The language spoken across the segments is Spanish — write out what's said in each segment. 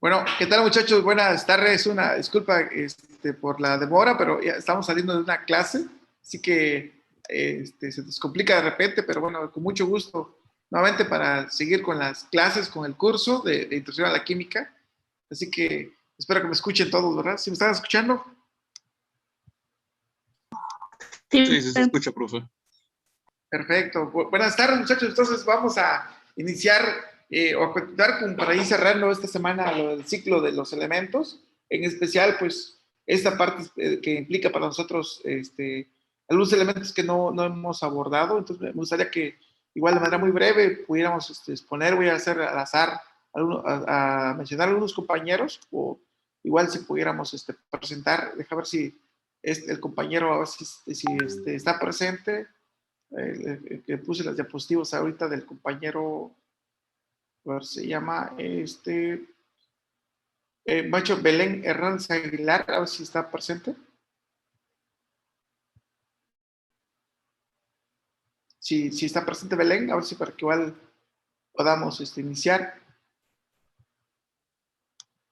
Bueno, ¿qué tal muchachos? Buenas tardes. Una disculpa por la demora, pero ya estamos saliendo de una clase, así que se nos complica de repente, pero bueno, con mucho gusto nuevamente para seguir con las clases, con el curso de Introducción a la Química. Así que espero que me escuchen todos, ¿verdad? ¿Sí me están escuchando? Sí, sí se escucha, profe. Perfecto. Buenas tardes muchachos. Entonces vamos a iniciar o a continuar para ir cerrando esta semana lo del ciclo de los elementos, en especial pues esta parte que implica para nosotros algunos elementos que no hemos abordado. Entonces me gustaría que igual de manera muy breve pudiéramos exponer, voy a hacer al azar a mencionar algunos compañeros, o igual si pudiéramos presentar, deja ver si el compañero a ver si está presente. Que puse las diapositivas ahorita del compañero, a ver, se llama Macho Belén Hernández Aguilar, a ver si está presente. Si está presente Belén, a ver si para que igual podamos iniciar.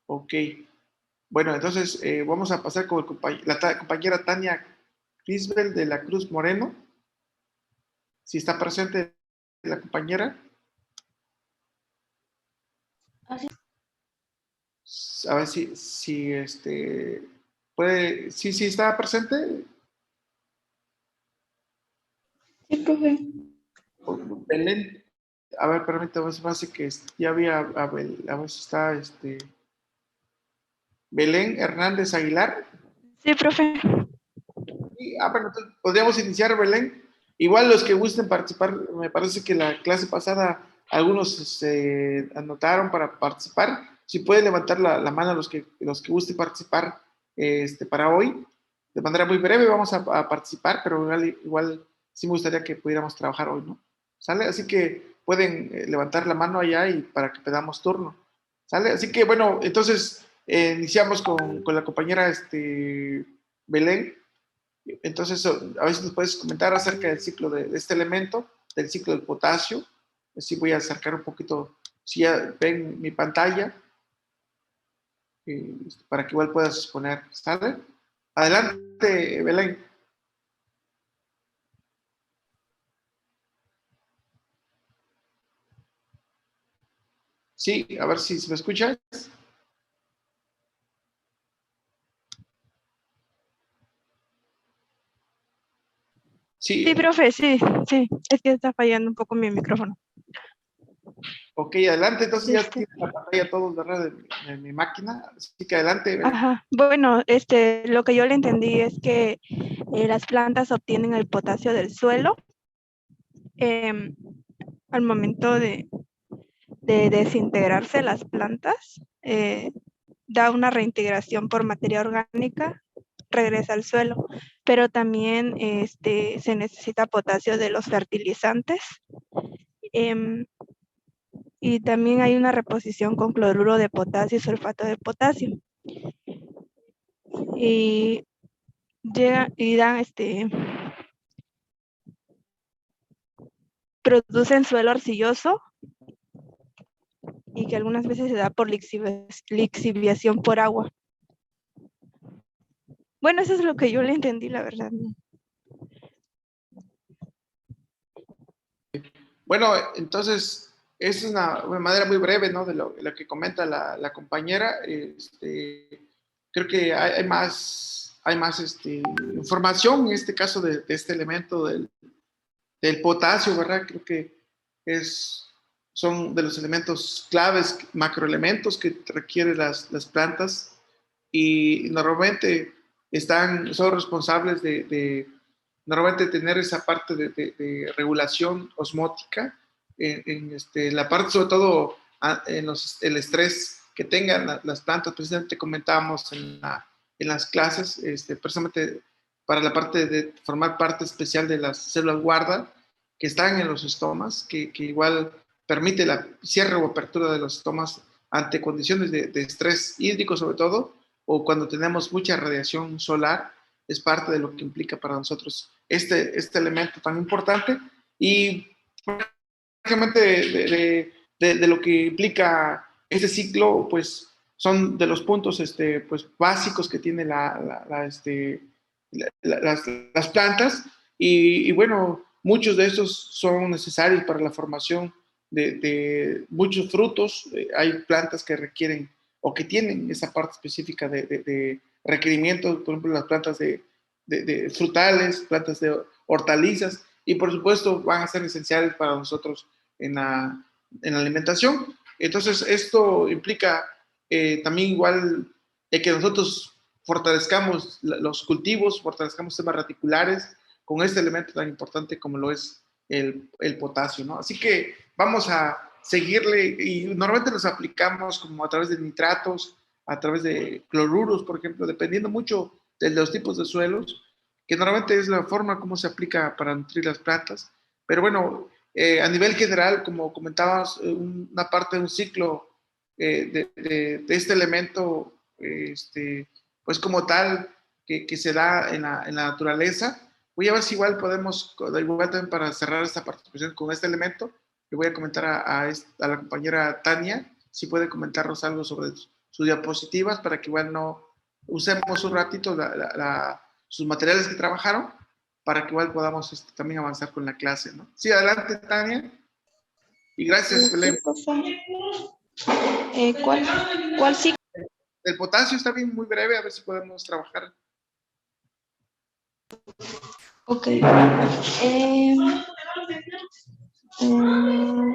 Ok. Bueno, entonces vamos a pasar con la compañera Tania Crisbel de la Cruz Moreno. Si está presente la compañera. A ver si puede, sí está presente. Sí, profe. Belén, a ver, permítame, me hace que ya había, a ver si está Belén Hernández Aguilar. Sí, profe. Bueno, entonces podríamos iniciar, Belén. Igual los que gusten participar, me parece que la clase pasada algunos se anotaron para participar. Si pueden levantar la mano los que gusten participar para hoy, de manera muy breve vamos a participar, pero igual sí me gustaría que pudiéramos trabajar hoy, ¿no? ¿Sale? Así que pueden levantar la mano allá y para que pedamos turno. ¿Sale? Así que bueno, entonces iniciamos con la compañera Belén. Entonces, a ver si nos puedes comentar acerca del ciclo de este elemento, del ciclo del potasio. Así voy a acercar un poquito, si ya ven mi pantalla, para que igual puedas exponer. ¿Sale? Adelante, Belén. Sí, a ver si me escuchas. Sí. Sí, profe, sí. Es que está fallando un poco mi micrófono. Ok, adelante. Entonces ya tienes la pantalla todos, ¿verdad? De mi máquina. Así que adelante, Belén. Ajá. Bueno, lo que yo le entendí es que las plantas obtienen el potasio del suelo al momento de desintegrarse las plantas. Da una reintegración por materia orgánica, regresa al suelo, pero también se necesita potasio de los fertilizantes. Y también hay una reposición con cloruro de potasio y sulfato de potasio. Y dan producen suelo arcilloso y que algunas veces se da por lixiviación por agua. Bueno, eso es lo que yo le entendí, la verdad. Bueno, entonces, es una manera muy breve, ¿no? De lo que comenta la compañera. Creo que hay más información en este caso de este elemento del potasio, ¿verdad? Creo que son de los elementos claves, macroelementos que requieren las plantas, y normalmente son responsables de normalmente tener esa parte de regulación osmótica en la parte, sobre todo el estrés que tengan las plantas. Precisamente comentábamos en las clases, precisamente para la parte de formar parte especial de las células guarda que están en los estomas, que igual permite la cierre o apertura de los estomas ante condiciones de estrés hídrico, sobre todo, o cuando tenemos mucha radiación solar. Es parte de lo que implica para nosotros este elemento tan importante. Y prácticamente de lo que implica este ciclo, pues son de los puntos pues, básicos que tiene las plantas y bueno, muchos de estos son necesarios para la formación de muchos frutos. Hay plantas que requieren o que tienen esa parte específica de requerimientos, por ejemplo, las plantas de frutales, plantas de hortalizas, y por supuesto van a ser esenciales para nosotros en la alimentación. Entonces, esto implica también igual que nosotros fortalezcamos los cultivos, fortalezcamos temas reticulares con este elemento tan importante como lo es el potasio, ¿no? Así que vamos a seguirle y normalmente los aplicamos como a través de nitratos, a través de cloruros, por ejemplo, dependiendo mucho de los tipos de suelos, que normalmente es la forma como se aplica para nutrir las plantas. Pero bueno, a nivel general, como comentabas, una parte de un ciclo de este elemento, pues como tal, que se da en la naturaleza. Voy a ver si igual podemos, igual también para cerrar esta participación con este elemento, le voy a comentar a la compañera Tania, si puede comentarnos algo sobre sus diapositivas, para que igual no usemos un ratito sus materiales que trabajaron, para que igual podamos también avanzar con la clase, ¿no? Sí, adelante, Tania. Y gracias, Belén. ¿Cuál sí? El potasio está bien, muy breve, a ver si podemos trabajar. Ok.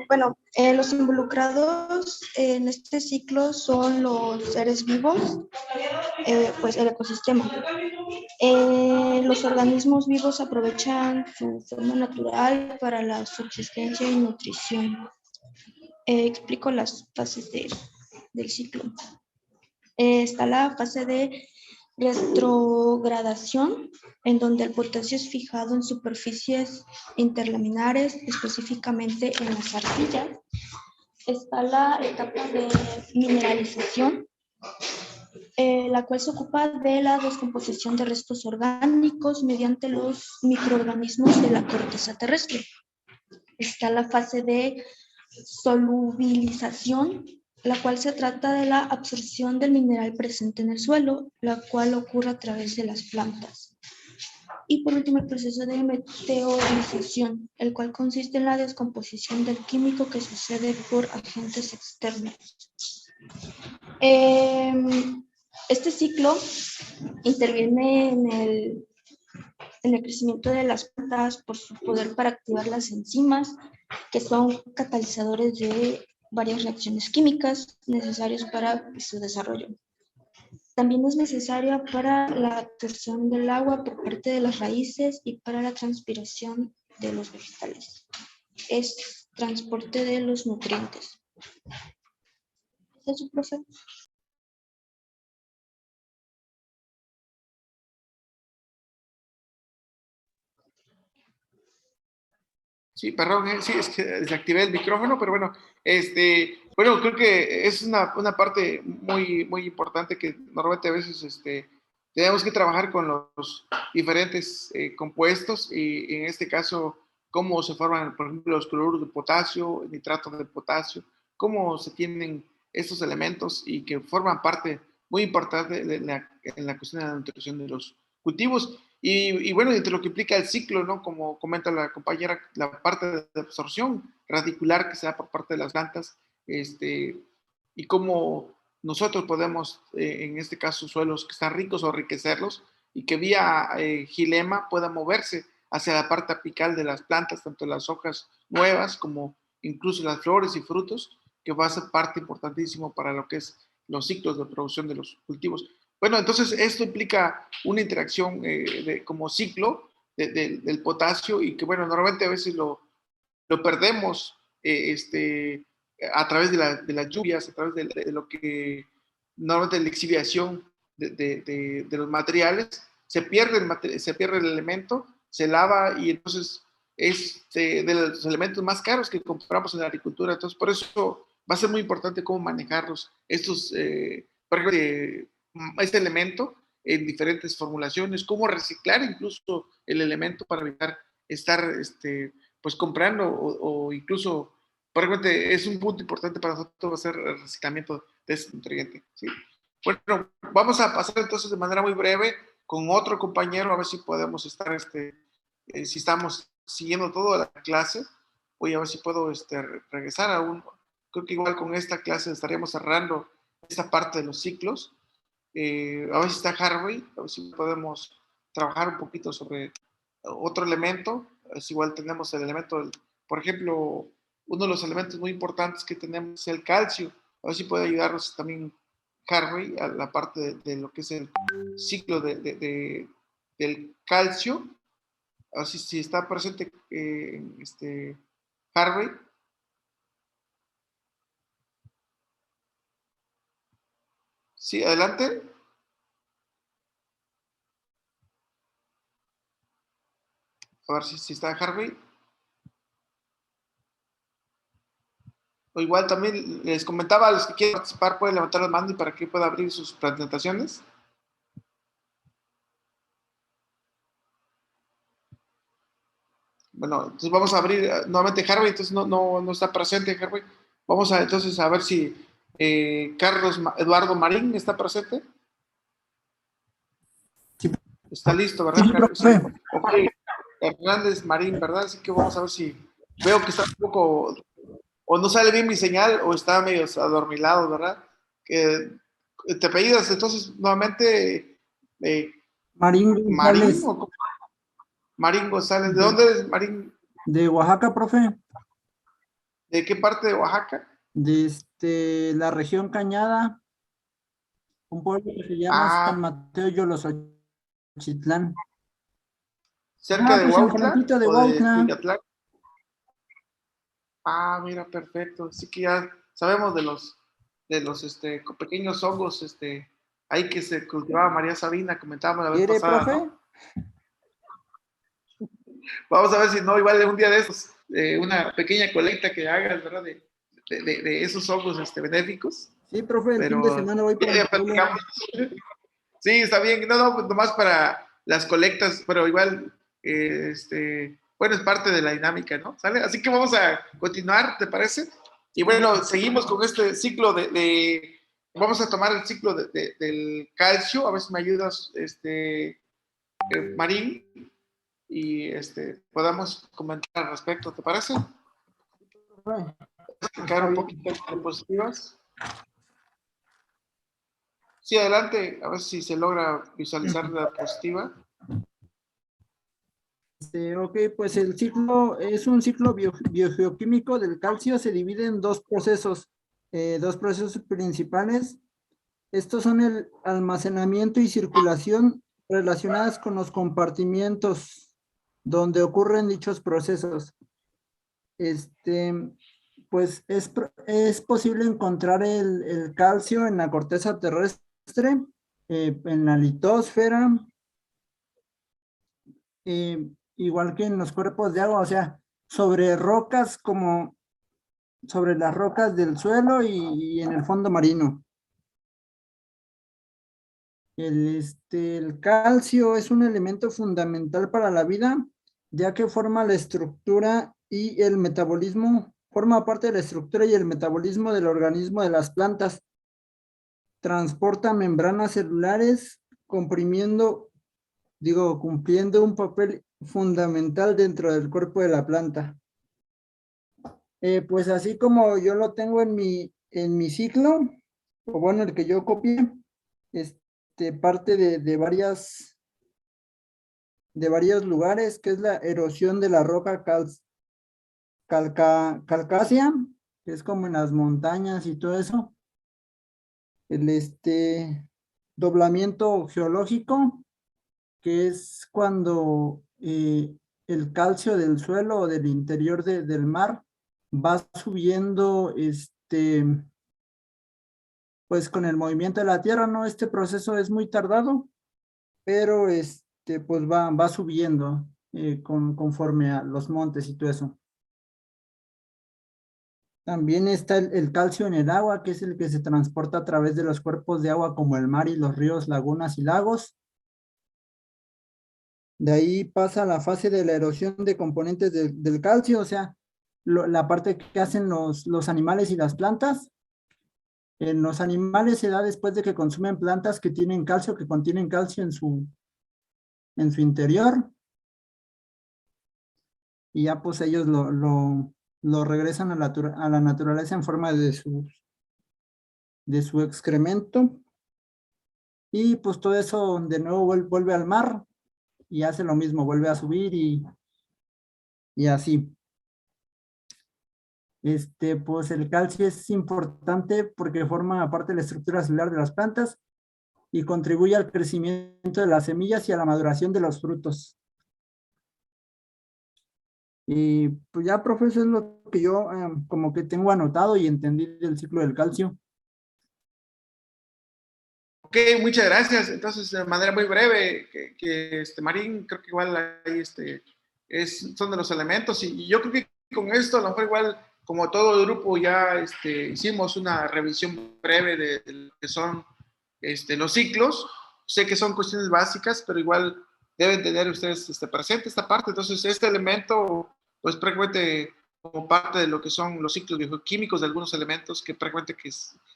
Bueno, los involucrados en este ciclo son los seres vivos, pues el ecosistema. Los organismos vivos aprovechan su forma natural para la subsistencia y nutrición. Explico las fases del ciclo. Está la fase de retrogradación, en donde el potasio es fijado en superficies interlaminares, específicamente en las arcillas. Está la etapa de mineralización, la cual se ocupa de la descomposición de restos orgánicos mediante los microorganismos de la corteza terrestre. Está la fase de solubilización, la cual se trata de la absorción del mineral presente en el suelo, la cual ocurre a través de las plantas. Y por último, el proceso de meteorización, el cual consiste en la descomposición del químico que sucede por agentes externos. Este ciclo interviene en el crecimiento de las plantas por su poder para activar las enzimas, que son catalizadores de varias reacciones químicas necesarias para su desarrollo. También es necesaria para la absorción del agua por parte de las raíces y para la transpiración de los vegetales. Es transporte de los nutrientes. ¿Es eso, profe? Sí, perdón, sí, es que desactivé el micrófono, pero bueno, bueno, creo que es una parte muy, muy importante que normalmente a veces tenemos que trabajar con los diferentes compuestos y en este caso, cómo se forman, por ejemplo, los cloruros de potasio, nitratos de potasio, cómo se tienen estos elementos y que forman parte muy importante en la cuestión de la nutrición de los cultivos. Y bueno, entre lo que implica el ciclo, ¿no? Como comenta la compañera, la parte de absorción radicular que se da por parte de las plantas, y cómo nosotros podemos, en este caso, suelos que están ricos o enriquecerlos y que vía xilema pueda moverse hacia la parte apical de las plantas, tanto las hojas nuevas como incluso las flores y frutos, que va a ser parte importantísimo para lo que es los ciclos de producción de los cultivos. Bueno, entonces esto implica una interacción como ciclo del potasio y que, bueno, normalmente a veces lo perdemos a través de las lluvias, a través de lo que normalmente la exhibición de los materiales, se pierde el elemento, se lava y entonces es de los elementos más caros que compramos en la agricultura. Entonces, por eso va a ser muy importante cómo manejarlos, por ejemplo, este elemento en diferentes formulaciones, cómo reciclar incluso el elemento para evitar estar pues comprando o incluso, por ejemplo, es un punto importante para nosotros hacer el reciclamiento de ese nutriente, ¿sí? Bueno, vamos a pasar entonces de manera muy breve con otro compañero, a ver si podemos estar, si estamos siguiendo toda la clase. Voy a ver si puedo regresar a creo que igual con esta clase estaríamos cerrando esta parte de los ciclos. A ver si está Harvey, a ver si podemos trabajar un poquito sobre otro elemento. Es igual tenemos el elemento, por ejemplo, uno de los elementos muy importantes que tenemos es el calcio. A ver si puede ayudarnos también Harvey a la parte de lo que es el ciclo del calcio. A ver si está presente Harvey. Sí, adelante. A ver si está Harvey. O igual también les comentaba a los que quieren participar, pueden levantar la mano y para que pueda abrir sus presentaciones. Bueno, entonces vamos a abrir nuevamente Harvey, entonces no está presente Harvey. Vamos a entonces a ver si Carlos Eduardo Marín está presente. Sí. Está listo, ¿verdad? Sí, profe. Ok, Hernández Marín, ¿verdad? Así que vamos a ver si veo que está un poco, o no sale bien mi señal, o está medio adormilado, ¿verdad? Que te apellidas entonces nuevamente Marín González. Marín González. ¿De dónde eres, Marín? De Oaxaca, profe. ¿De qué parte de Oaxaca? De la región Cañada, un pueblo que se llama San Mateo Yolosochitlán. ¿Cerca de pues Huautla enfrentito de o Huautla. de Cuyatlán? Mira, perfecto. Así que ya sabemos de los pequeños hongos ahí que se cultivaba María Sabina, comentábamos la vez ¿Quiere, pasada, profe? ¿no? Vamos a ver si no, igual un día de esos, una pequeña colecta que hagas, ¿verdad? De esos hongos benéficos. Sí, profe, el fin de semana voy por Sí, está bien. No, pues nomás para las colectas, pero igual, bueno, es parte de la dinámica, ¿no? ¿Sale? Así que vamos a continuar, ¿te parece? Y bueno, seguimos con este ciclo vamos a tomar el ciclo del calcio, a ver si me ayudas, Marín, y podamos comentar al respecto, ¿te parece? Explicar un poquito de diapositivas. Sí, adelante, a ver si se logra visualizar la diapositiva. Ok, pues el ciclo es un ciclo biogeoquímico del calcio, se divide en dos procesos principales. Estos son el almacenamiento y circulación relacionadas con los compartimientos donde ocurren dichos procesos. Pues es posible encontrar el calcio en la corteza terrestre, en la litosfera, igual que en los cuerpos de agua, o sea, sobre rocas como sobre las rocas del suelo y en el fondo marino. El calcio es un elemento fundamental para la vida, ya que forma la estructura y el metabolismo, forma parte de la estructura y el metabolismo del organismo de las plantas. Transporta membranas celulares, cumpliendo un papel fundamental dentro del cuerpo de la planta. Pues así como yo lo tengo en mi ciclo, o bueno, el que yo copié, parte de varios lugares, que es la erosión de la roca calcácea, que es como en las montañas y todo eso. El doblamiento geológico, que es cuando el calcio del suelo o del interior del mar va subiendo, pues con el movimiento de la tierra, ¿no? Este proceso es muy tardado, pero pues va subiendo conforme a los montes y todo eso. También está el calcio en el agua, que es el que se transporta a través de los cuerpos de agua como el mar y los ríos, lagunas y lagos. De ahí pasa la fase de la erosión de componentes del calcio, o sea, la parte que hacen los animales y las plantas. En los animales se da después de que consumen plantas que tienen calcio, que contienen calcio en su interior, y ya pues ellos lo regresan a la naturaleza en forma de su excremento, y pues todo eso de nuevo vuelve al mar y hace lo mismo, vuelve a subir y así. Pues el calcio es importante porque forma parte de la estructura celular de las plantas y contribuye al crecimiento de las semillas y a la maduración de los frutos. Y pues ya, profe, eso es lo que yo como que tengo anotado y entendí del ciclo del calcio. Ok, muchas gracias. Entonces, de manera muy breve, Marín, creo que igual ahí son de los elementos, y yo creo que con esto, a lo mejor igual, como todo el grupo, ya hicimos una revisión breve de lo que son los ciclos. Sé que son cuestiones básicas, pero igual deben tener ustedes presente esta parte. Entonces, este elemento, pues prácticamente como parte de lo que son los ciclos bioquímicos de algunos elementos que prácticamente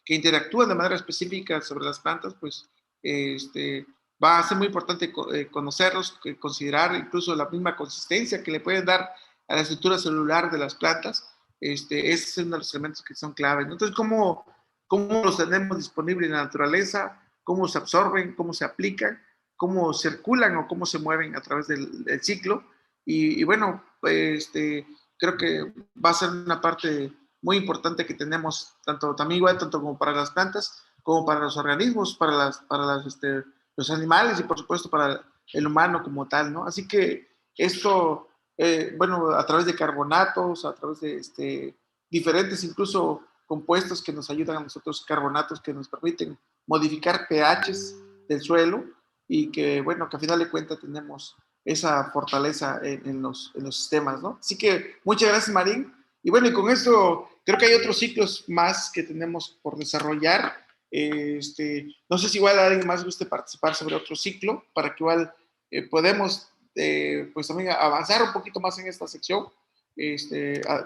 que interactúan de manera específica sobre las plantas, pues va a ser muy importante conocerlos, considerar incluso la misma consistencia que le pueden dar a la estructura celular de las plantas. Ese es uno de los elementos que son claves, ¿no? Entonces, ¿cómo los tenemos disponibles en la naturaleza? ¿Cómo se absorben? ¿Cómo se aplican? ¿Cómo circulan o cómo se mueven a través del ciclo? Y bueno, creo que va a ser una parte muy importante que tenemos, también igual, tanto como para las plantas, como para los organismos, los animales y por supuesto para el humano como tal, ¿no? Así que esto, bueno, a través de carbonatos, a través de diferentes incluso compuestos que nos ayudan a nosotros, carbonatos que nos permiten modificar pHs del suelo, y que, bueno, que a final de cuentas tenemos esa fortaleza en los sistemas, ¿no? Así que muchas gracias, Marín. Y bueno, y con esto creo que hay otros ciclos más que tenemos por desarrollar. No sé si igual a alguien más guste participar sobre otro ciclo, para que igual podemos pues también avanzar un poquito más en esta sección,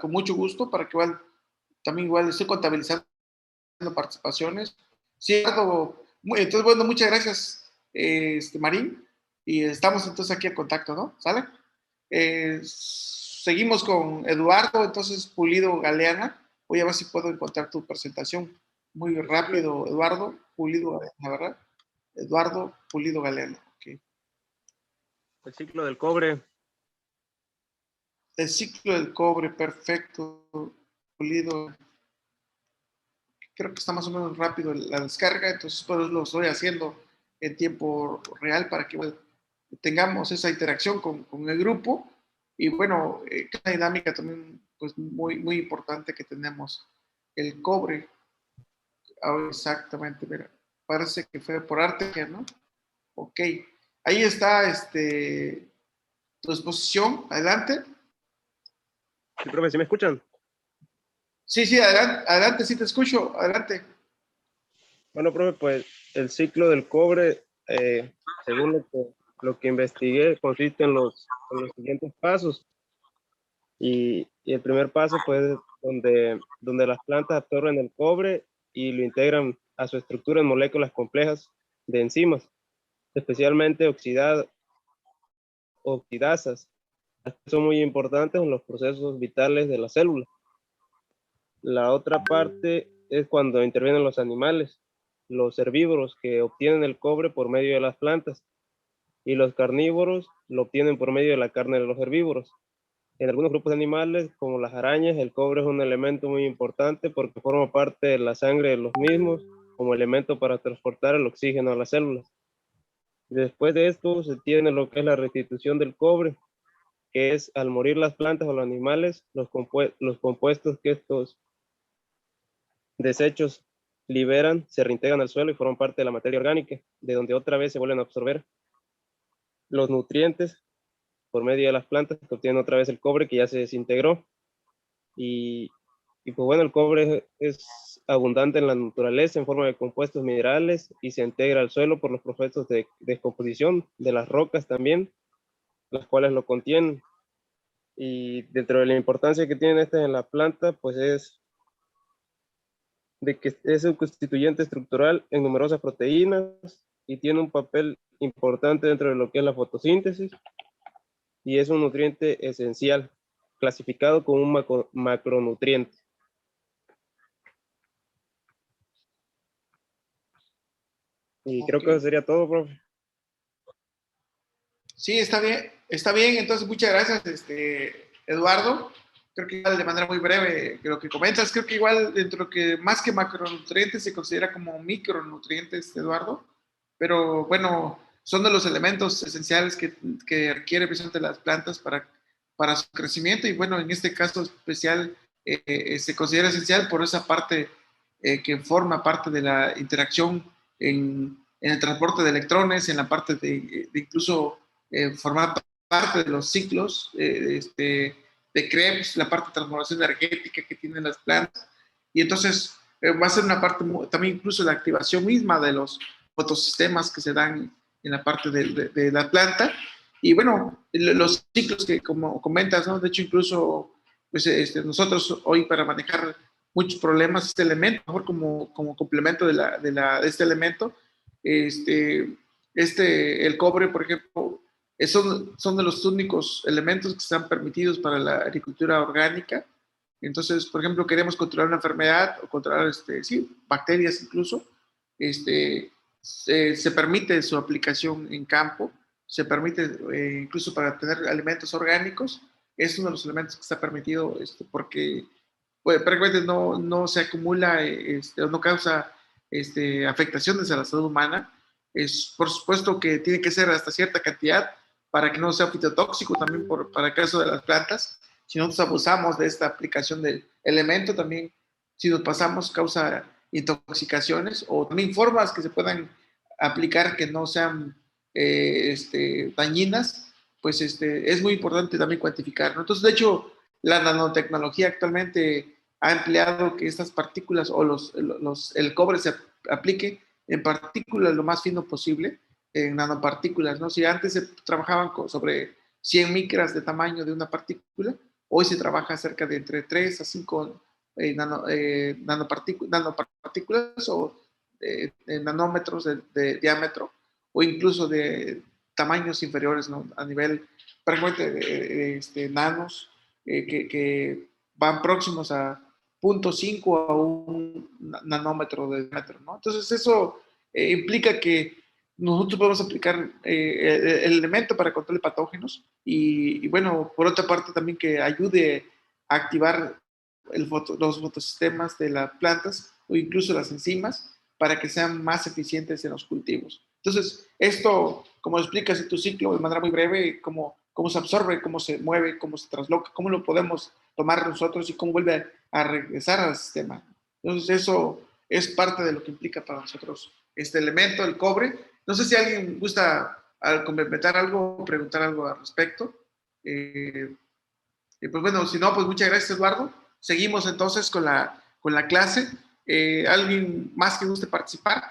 con mucho gusto, para que igual también igual estoy contabilizando participaciones. Sí, entonces, bueno, muchas gracias, Marín, y estamos entonces aquí en contacto, ¿no? ¿Sale? Seguimos con Eduardo, entonces Pulido Galeana. Voy a ver si puedo encontrar tu presentación muy rápido, Eduardo Pulido Galeana, ¿verdad? Eduardo Pulido Galeana. Okay. El ciclo del cobre. El ciclo del cobre, perfecto. Pulido. Creo que está más o menos rápido la descarga, entonces pues lo estoy haciendo en tiempo real para que bueno, tengamos esa interacción con el grupo. Y bueno, una dinámica también pues muy, muy importante que tenemos. El cobre, exactamente, mira, parece que fue por arte, ¿no? Ok, ahí está tu exposición, adelante. Sí, profe, ¿sí me escuchan? Sí, adelante, adelante, sí te escucho, adelante. Bueno, profe, pues el ciclo del cobre, según lo que investigué, consiste en los siguientes pasos. Y el primer paso, pues, donde las plantas absorben el cobre y lo integran a su estructura en moléculas complejas de enzimas, especialmente oxidasas. Son muy importantes en los procesos vitales de la célula. La otra parte es cuando intervienen los animales, los herbívoros que obtienen el cobre por medio de las plantas, y los carnívoros lo obtienen por medio de la carne de los herbívoros. En algunos grupos de animales, como las arañas, el cobre es un elemento muy importante porque forma parte de la sangre de los mismos como elemento para transportar el oxígeno a las células. Después de esto se tiene lo que es la restitución del cobre, que es al morir las plantas o los animales, los compuestos que estos desechos liberan se reintegran al suelo y forman parte de la materia orgánica, de donde otra vez se vuelven a absorber los nutrientes por medio de las plantas, que obtienen otra vez el cobre que ya se desintegró. Y pues bueno, el cobre es abundante en la naturaleza en forma de compuestos minerales y se integra al suelo por los procesos de descomposición de las rocas también, las cuales lo contienen. Y dentro de la importancia que tienen estas en la planta, pues es de que es un constituyente estructural en numerosas proteínas y tiene un papel importante dentro de lo que es la fotosíntesis y es un nutriente esencial, clasificado como un macronutriente. Y creo que eso sería todo, profe. Sí, está bien. Entonces, muchas gracias, Eduardo. Creo que igual de manera muy breve lo que comentas, creo que igual dentro de lo que más que macronutrientes se considera como micronutrientes, Eduardo, pero bueno, son de los elementos esenciales que requiere precisamente las plantas para su crecimiento y bueno, en este caso especial se considera esencial por esa parte que forma parte de la interacción en el transporte de electrones, en la parte de incluso formar parte de los ciclos de Krebs, la parte de transformación energética que tienen las plantas. Y entonces va a ser una parte también incluso la activación misma de los fotosistemas que se dan en la parte de la planta. Y bueno, los ciclos que como comentas, ¿no? De hecho, incluso pues, nosotros hoy para manejar muchos problemas, este elemento, mejor como complemento de este elemento, el cobre, por ejemplo, son de los únicos elementos que están permitidos para la agricultura orgánica. Entonces, por ejemplo, queremos controlar una enfermedad o controlar bacterias incluso, se permite su aplicación en campo, se permite incluso para tener alimentos orgánicos, es uno de los elementos que está permitido porque pues, prácticamente no se acumula o no causa afectaciones a la salud humana. Por supuesto que tiene que ser hasta cierta cantidad para que no sea fitotóxico también para el caso de las plantas. Si nosotros abusamos de esta aplicación del elemento, también si nos pasamos causa intoxicaciones o también formas que se puedan aplicar que no sean dañinas, pues es muy importante también cuantificar, ¿no? Entonces, de hecho, la nanotecnología actualmente ha empleado que estas partículas o el cobre se aplique en partículas lo más fino posible, en nanopartículas, ¿no? Si antes se trabajaban sobre 100 micras de tamaño de una partícula, hoy se trabaja cerca de entre 3 a 5 nanopartículas o nanómetros de diámetro o incluso de tamaños inferiores, ¿no? A nivel prácticamente de nanos que van próximos a 0.5 a un nanómetro de diámetro, ¿no? Entonces eso implica que nosotros podemos aplicar el elemento para control de patógenos y bueno, por otra parte también que ayude a activar los fotosistemas de las plantas o incluso las enzimas para que sean más eficientes en los cultivos. Entonces, esto, como lo explicas en tu ciclo de manera muy breve, cómo se absorbe, cómo se mueve, cómo se trasloca, cómo lo podemos tomar nosotros y cómo vuelve a regresar al sistema. Entonces, eso es parte de lo que implica para nosotros este elemento, el cobre. No sé si alguien gusta complementar algo o preguntar algo al respecto. Pues bueno, si no, pues muchas gracias, Eduardo. Seguimos entonces con la clase. ¿Alguien más que guste participar?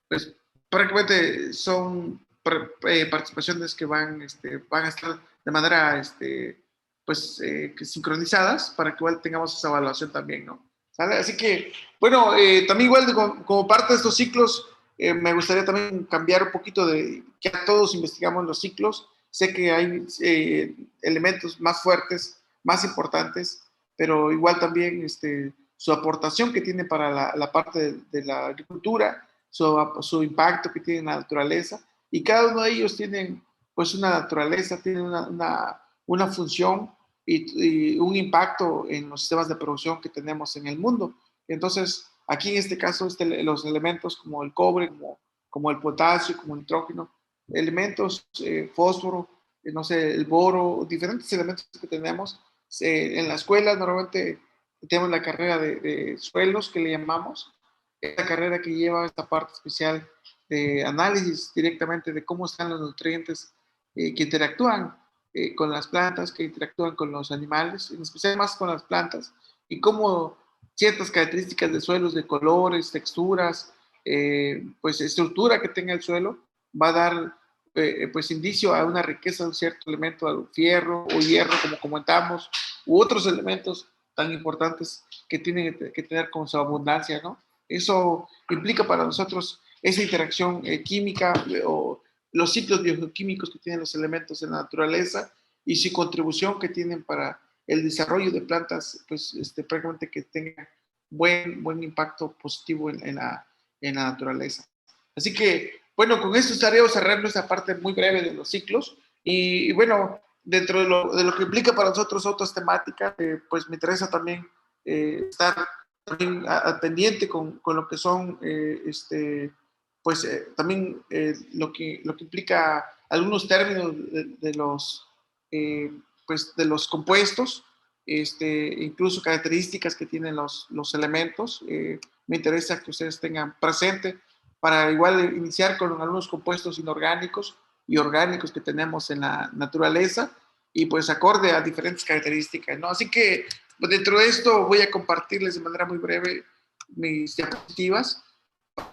Pues prácticamente son participaciones que van a estar de manera sincronizadas para que igual tengamos esa evaluación también, ¿no? ¿Sale? Así que, bueno, también igual como parte de estos ciclos, me gustaría también cambiar un poquito de que todos investigamos los ciclos. Sé que hay elementos más fuertes, más importantes, pero igual también su aportación que tiene para la parte de la agricultura, su impacto que tiene en la naturaleza, y cada uno de ellos tienen pues una naturaleza, tiene una función y un impacto en los sistemas de producción que tenemos en el mundo. Entonces, aquí en este caso, los elementos como el cobre, como el potasio, como el nitrógeno, elementos, fósforo, no sé, el boro, diferentes elementos que tenemos. En la escuela normalmente tenemos la carrera de suelos que le llamamos, esta carrera que lleva esta parte especial de análisis directamente de cómo están los nutrientes que interactúan con las plantas, que interactúan con los animales, en especial más con las plantas, y cómo ciertas características de suelos, de colores, texturas, pues estructura que tenga el suelo, va a dar pues indicio a una riqueza de un cierto elemento, al fierro o hierro, como comentamos, u otros elementos tan importantes que tienen que tener con su abundancia, ¿no? Eso implica para nosotros esa interacción química o los ciclos bioquímicos que tienen los elementos en la naturaleza y su contribución que tienen para el desarrollo de plantas, pues prácticamente que tengan buen impacto positivo en la naturaleza. Así que, bueno, con esto estaríamos cerrando esta parte muy breve de los ciclos y bueno, dentro de lo que implica para nosotros otras temáticas, pues me interesa también estar también al pendiente con lo que son, pues también lo que implica algunos términos pues, de los compuestos, incluso características que tienen los elementos. Me interesa que ustedes tengan presente para igual iniciar con algunos compuestos inorgánicos y orgánicos que tenemos en la naturaleza y pues acorde a diferentes características, ¿no? Así que pues, dentro de esto voy a compartirles de manera muy breve mis diapositivas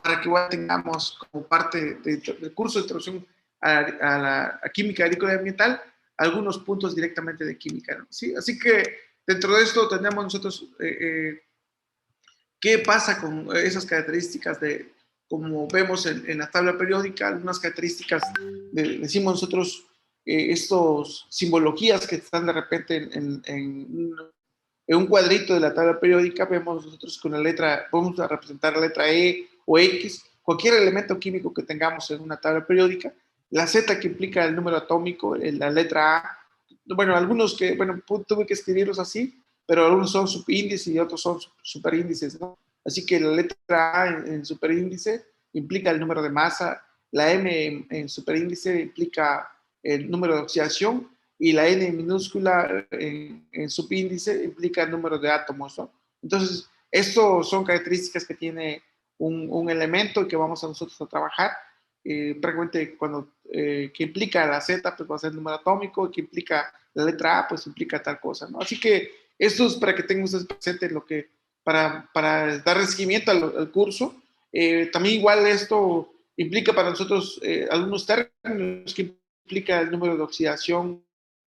para que igual tengamos como parte del curso de introducción a química agrícola y ambiental algunos puntos directamente de química, ¿no? ¿Sí? Así que dentro de esto tenemos nosotros qué pasa con esas características de, como vemos en la tabla periódica, algunas características, decimos nosotros, estos simbologías que están de repente en un cuadrito de la tabla periódica, vemos nosotros con la letra, vamos a representar la letra E o X, cualquier elemento químico que tengamos en una tabla periódica, la Z que implica el número atómico, la letra A, bueno, algunos que, bueno, tuve que escribirlos así, pero algunos son subíndices y otros son superíndices, ¿no? Así que la letra A en superíndice implica el número de masa, la M en superíndice implica el número de oxidación y la N minúscula en subíndice implica el número de átomos, ¿no? Entonces, estos son características que tiene un elemento y que vamos a nosotros a trabajar. Prácticamente cuando que implica la Z, pues va a ser el número atómico, y que implica la letra A, pues implica tal cosa, ¿no? Así que esto es para que tengan ustedes presente lo que, para dar seguimiento al curso. También igual esto implica para nosotros algunos términos que implica el número de oxidación,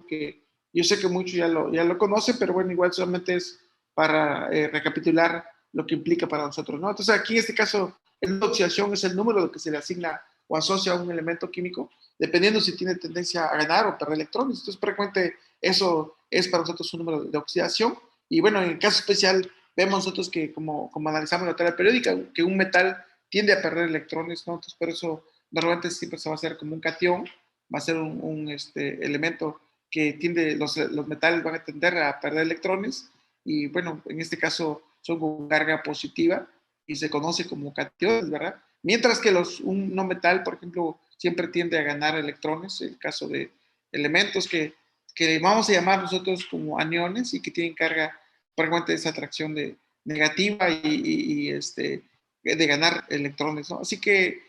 que yo sé que muchos ya lo conocen, pero bueno, igual solamente es para recapitular lo que implica para nosotros, ¿no? Entonces aquí en este caso, la oxidación es el número que se le asigna o asocia a un elemento químico, dependiendo si tiene tendencia a ganar o perder electrones. Entonces, frecuentemente eso es para nosotros un número de oxidación. Y bueno, en el caso especial, vemos nosotros que como analizamos la tabla periódica, que un metal tiende a perder electrones, ¿no? Entonces, por eso normalmente siempre se va a hacer como un catión, va a ser un elemento que tiende, los metales van a tender a perder electrones, y bueno, en este caso son con carga positiva y se conoce como cationes, ¿verdad? Mientras que un no metal, por ejemplo, siempre tiende a ganar electrones, el caso de elementos que vamos a llamar nosotros como aniones y que tienen carga prácticamente esa atracción negativa y de ganar electrones, ¿no? Así que,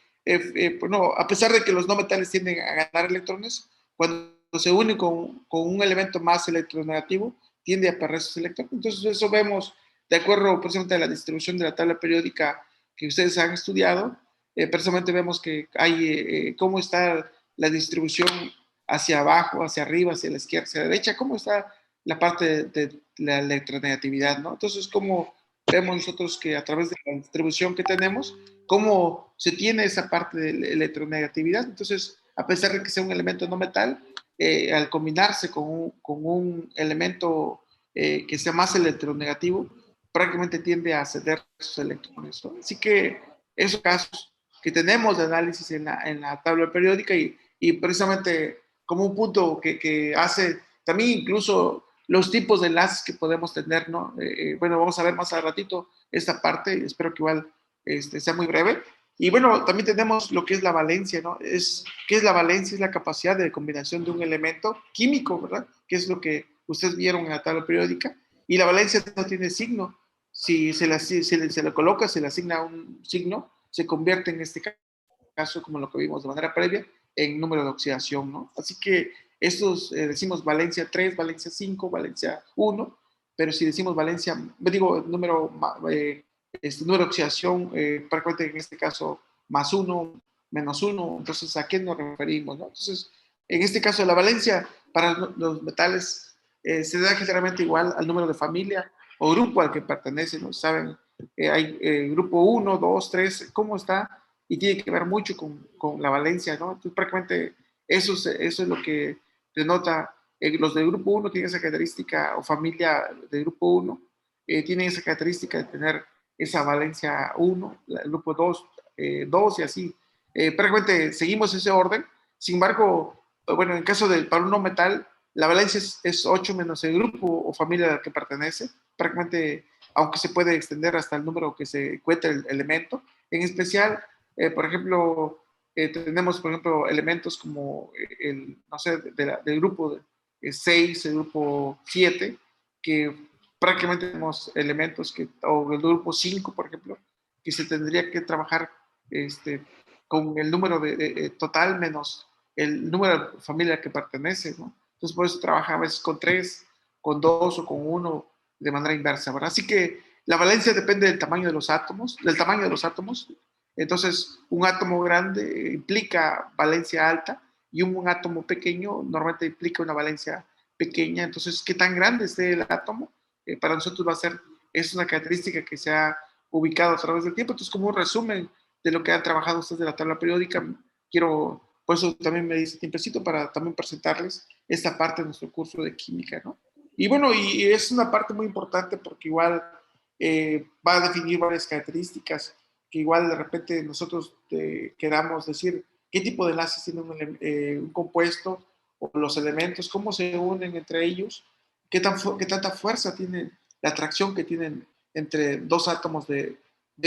bueno, a pesar de que los no metales tienden a ganar electrones, cuando se une con un elemento más electronegativo, tiende a perder esos electrones. Entonces, eso vemos de acuerdo precisamente a la distribución de la tabla periódica que ustedes han estudiado. Precisamente vemos que hay cómo está la distribución hacia abajo, hacia arriba, hacia la izquierda, hacia la derecha, cómo está la parte de la electronegatividad, ¿no? Entonces, cómo vemos nosotros que a través de la distribución que tenemos, cómo se tiene esa parte de la electronegatividad. Entonces, a pesar de que sea un elemento no metal, al combinarse con un elemento que sea más electronegativo, prácticamente tiende a ceder sus electrones, ¿no? Así que esos casos que tenemos de análisis en la tabla periódica y precisamente como un punto que hace también incluso los tipos de enlaces que podemos tener, ¿no? Bueno, vamos a ver más al ratito esta parte, espero que igual sea muy breve. Y bueno, también tenemos lo que es la valencia, ¿no? ¿Qué es la valencia? Es la capacidad de combinación de un elemento químico, ¿verdad? Que es lo que ustedes vieron en la tabla periódica. Y la valencia no tiene signo. Si se le coloca, se le asigna un signo, se convierte en este caso, como lo que vimos de manera previa, en número de oxidación, ¿no? Así que estos decimos valencia 3, valencia 5, valencia 1, pero si decimos valencia, número de oxidación, prácticamente en este caso más 1, menos 1, entonces ¿a qué nos referimos, no? Entonces, en este caso la valencia para los metales se da generalmente igual al número de familia o grupo al que pertenece, ¿no? Saben, hay grupo 1, 2, 3, cómo está, y tiene que ver mucho con la valencia, ¿no? Entonces, prácticamente eso es lo que denota. Los del grupo 1 tienen esa característica, o familia del grupo 1, tienen esa característica de tener esa valencia 1, el grupo 2, 2 y así. Prácticamente seguimos ese orden. Sin embargo, bueno, en caso del para un no metal, la valencia es 8 menos el grupo o familia al que pertenece. Prácticamente, aunque se puede extender hasta el número que se encuentra el elemento. En especial, por ejemplo, tenemos, por ejemplo, elementos como no sé, del grupo 6, el grupo 7, que prácticamente tenemos elementos o el grupo 5, por ejemplo, que se tendría que trabajar con el número total menos el número de familia que pertenece, ¿no? Entonces, por eso trabaja a veces con 3, con 2 o con 1 de manera inversa, ¿verdad? Así que la valencia depende del tamaño de los átomos, Entonces, un átomo grande implica valencia alta y un átomo pequeño normalmente implica una valencia pequeña. Entonces, ¿qué tan grande esté el átomo? Para nosotros es una característica que se ha ubicado a través del tiempo. Entonces, como un resumen de lo que han trabajado ustedes de la tabla periódica, por eso también me dice tiempecito para también presentarles esta parte de nuestro curso de química, ¿no? Y bueno, y es una parte muy importante porque igual va a definir varias características que igual de repente nosotros queramos decir qué tipo de enlaces tiene un compuesto o los elementos, cómo se unen entre ellos, qué tanta fuerza tiene la atracción que tienen entre dos átomos de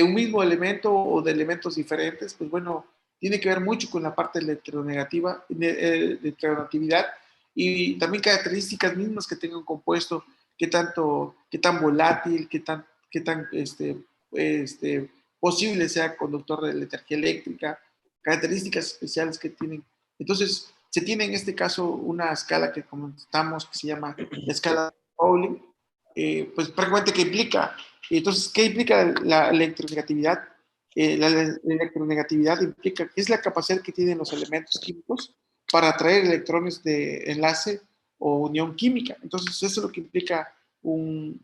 un mismo elemento o de elementos diferentes. Pues bueno, tiene que ver mucho con la parte electronegatividad y también características mismas que tenga un compuesto, qué tan volátil, qué tan posible sea conductor de la energía eléctrica, características especiales que tienen. Entonces, se tiene en este caso una escala que comentamos que se llama la escala de Pauling, pues prácticamente ¿qué implica? Entonces, ¿qué implica la electronegatividad? La electronegatividad implica que es la capacidad que tienen los elementos químicos para atraer electrones de enlace o unión química. Entonces, eso es lo que implica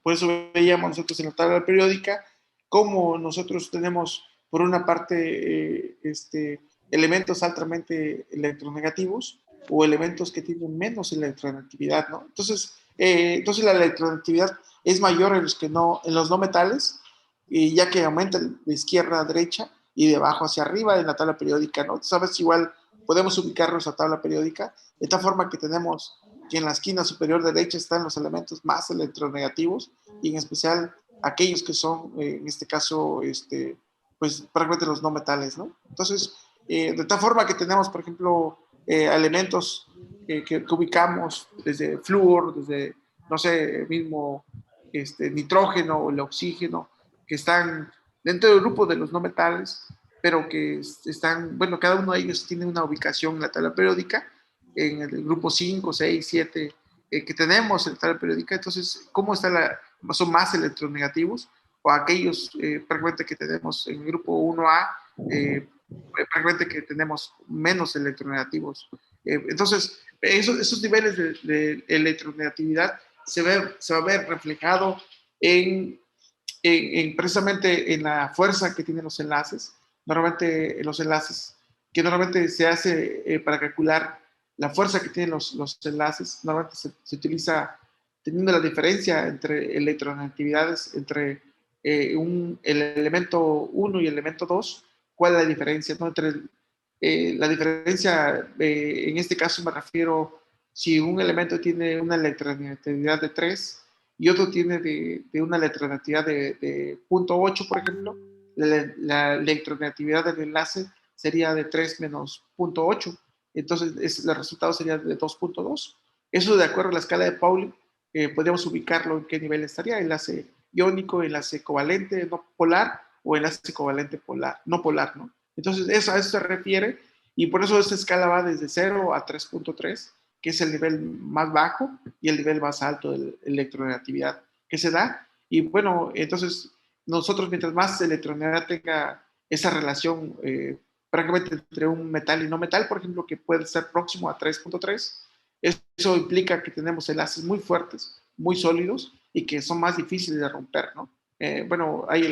por eso veíamos nosotros en la tabla periódica cómo nosotros tenemos, por una parte, elementos altamente electronegativos o elementos que tienen menos electronegatividad, ¿no? Entonces la electronegatividad es mayor en los no metales, ya que aumenta de izquierda a derecha y de abajo hacia arriba en la tabla periódica, ¿no? Sabes, igual podemos ubicar nuestra tabla periódica de tal forma que tenemos que en la esquina superior derecha están los elementos más electronegativos y en especial aquellos que son, en este caso, pues prácticamente los no metales, ¿no? Entonces, de tal forma que tenemos, por ejemplo, elementos que ubicamos desde flúor, desde, no sé, mismo nitrógeno o el oxígeno, que están dentro del grupo de los no metales, pero que están, bueno, cada uno de ellos tiene una ubicación en la tabla periódica, en el grupo 5, 6, 7, que tenemos en la tabla periódica. Entonces, ¿cómo son más electronegativos? O aquellos prácticamente que tenemos en el grupo 1A, prácticamente que tenemos menos electronegativos. Entonces, esos niveles de electronegatividad se va a ver reflejado precisamente en la fuerza que tienen los enlaces. Normalmente los enlaces, que normalmente se hace para calcular la fuerza que tienen los enlaces, normalmente se utiliza teniendo la diferencia entre electronegatividades entre el elemento 1 y el elemento 2. ¿Cuál es la diferencia? ¿No? La diferencia, en este caso me refiero, si un elemento tiene una electronegatividad de 3 y otro tiene de una electronegatividad de 0.8, por ejemplo, la electronegatividad del enlace sería de 3 menos 0.8. Entonces, el resultado sería de 2.2. Eso, de acuerdo a la escala de Pauling, podríamos ubicarlo en qué nivel estaría: enlace iónico, enlace covalente no polar o enlace covalente polar, no polar, ¿no? Entonces, a eso se refiere, y por eso esta escala va desde 0 a 3.3, que es el nivel más bajo y el nivel más alto de electronegatividad que se da. Y bueno, entonces nosotros, mientras más electronegatividad tenga esa relación prácticamente entre un metal y no metal, por ejemplo, que puede ser próximo a 3.3, eso implica que tenemos enlaces muy fuertes, muy sólidos, y que son más difíciles de romper, ¿no? Bueno, hay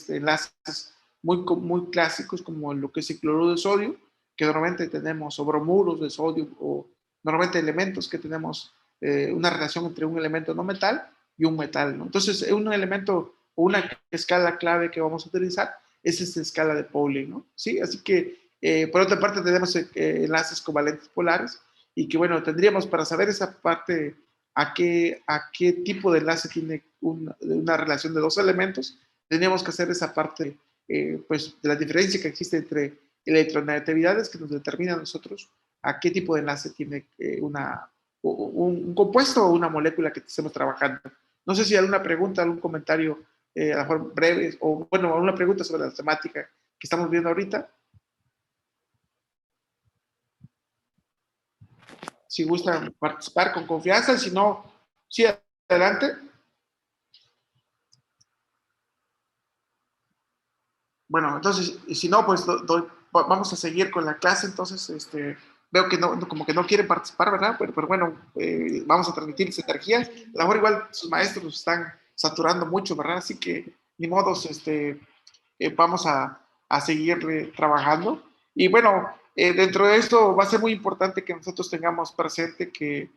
enlaces muy clásicos como lo que es el cloruro de sodio, que normalmente tenemos, o bromuros de sodio, o normalmente elementos que tenemos una relación entre un elemento no metal y un metal, ¿no? Entonces, un elemento o una escala clave que vamos a utilizar es esta escala de Pauling, ¿no? ¿Sí? Así que, por otra parte, tenemos enlaces covalentes polares y que, bueno, tendríamos para saber esa parte a qué tipo de enlace tiene una relación de dos elementos, tendríamos que hacer esa parte pues, de la diferencia que existe entre electronegatividades que nos determina a nosotros a qué tipo de enlace tiene un compuesto o una molécula que estemos trabajando. No sé si hay alguna pregunta, algún comentario, a lo mejor breve, o bueno, alguna pregunta sobre la temática que estamos viendo ahorita. Si gustan participar con confianza, si no, sí, adelante. Bueno, entonces, si no, pues vamos a seguir con la clase. Entonces, veo que no, como que no quieren participar, ¿verdad? Pero bueno, vamos a transmitir esa energía. A lo mejor igual sus maestros están saturando mucho, ¿verdad? Así que, ni modos, vamos a seguir trabajando. Y bueno, dentro de esto va a ser muy importante que nosotros tengamos presente que,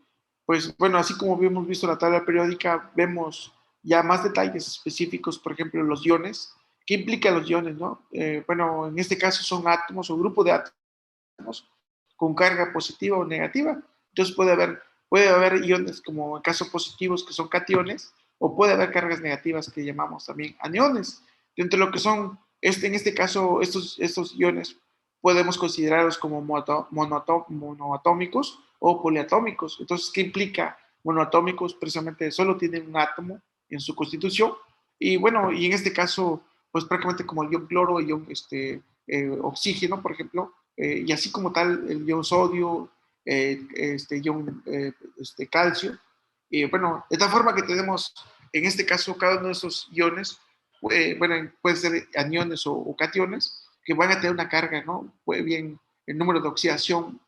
pues bueno, así como hemos visto la tabla periódica, vemos ya más detalles específicos, por ejemplo, los iones. ¿Qué implican los iones, no? Bueno, en este caso son átomos o grupo de átomos con carga positiva o negativa. Entonces puede haber iones como en caso positivos que son cationes o puede haber cargas negativas que llamamos también aniones. Dentro de lo que son, en este caso, estos iones podemos considerarlos como monoatómicos o poliatómicos. Entonces, ¿qué implica monoatómicos? Precisamente solo tienen un átomo en su constitución. Y bueno, y en este caso, pues prácticamente como el ion cloro, el ion oxígeno, por ejemplo, y así como tal el ion sodio, ion calcio. Bueno, de tal forma que tenemos, en este caso, cada uno de esos iones, bueno, pueden ser aniones o cationes, que van a tener una carga, ¿no? Puede bien el número de oxidación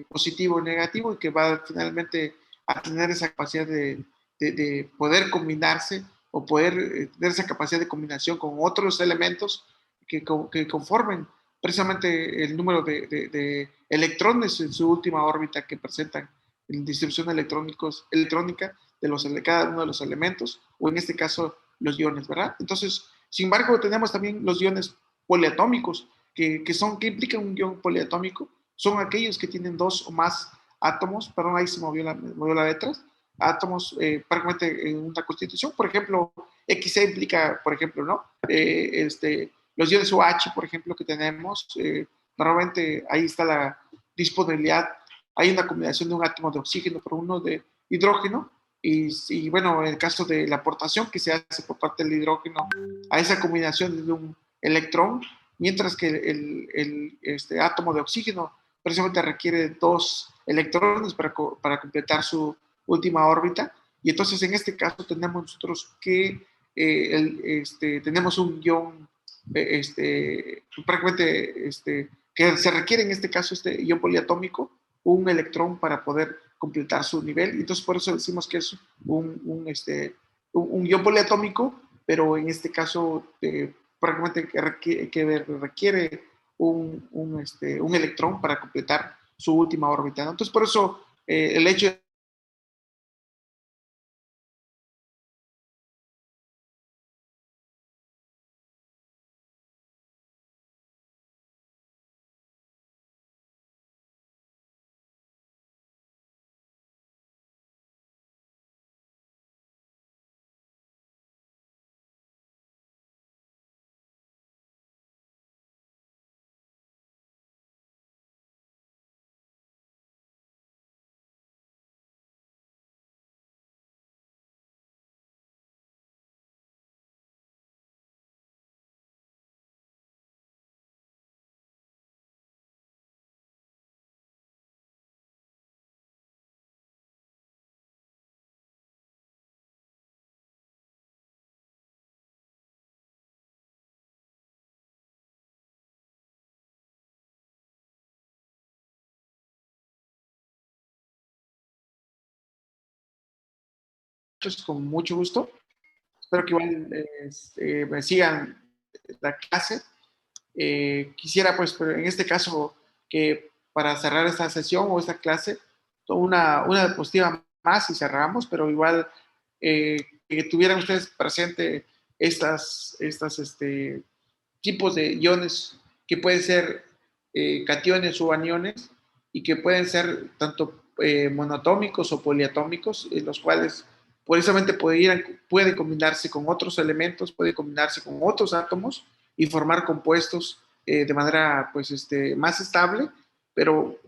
positivo o negativo y que va finalmente a tener esa capacidad de poder combinarse o poder tener esa capacidad de combinación con otros elementos que conformen precisamente el número de electrones en su última órbita que presentan en distribución electrónica de cada uno de los elementos, o en este caso los iones, ¿verdad? Entonces, sin embargo, tenemos también los iones poliatómicos, que implican un ion poliatómico, son aquellos que tienen dos o más átomos, perdón, ahí se movió la letra, átomos prácticamente en una constitución. Por ejemplo, XE implica, por ejemplo, ¿no? Los iones OH, por ejemplo, que tenemos, normalmente ahí está la disponibilidad. Hay una combinación de un átomo de oxígeno por uno de hidrógeno. Y bueno, en el caso de la aportación que se hace por parte del hidrógeno a esa combinación de un electrón, mientras que este átomo de oxígeno precisamente requiere dos electrones para completar su última órbita. Y entonces en este caso tenemos nosotros que tenemos un ion prácticamente que se requiere en este caso este ion poliatómico, un electrón para poder completar su nivel. Entonces por eso decimos que es un ion poliatómico, pero en este caso prácticamente que requiere un electrón para completar su última órbita, ¿no? Entonces por eso el hecho de con mucho gusto. Espero que igual me sigan la clase. Quisiera, pues, en este caso, que para cerrar esta sesión o esta clase, una diapositiva más y cerramos, pero igual que tuvieran ustedes presente estas tipos de iones que pueden ser cationes o aniones y que pueden ser tanto monoatómicos o poliatómicos, los cuales precisamente pueden combinarse con otros elementos, pueden combinarse con otros átomos y formar compuestos de manera pues, más estable, pero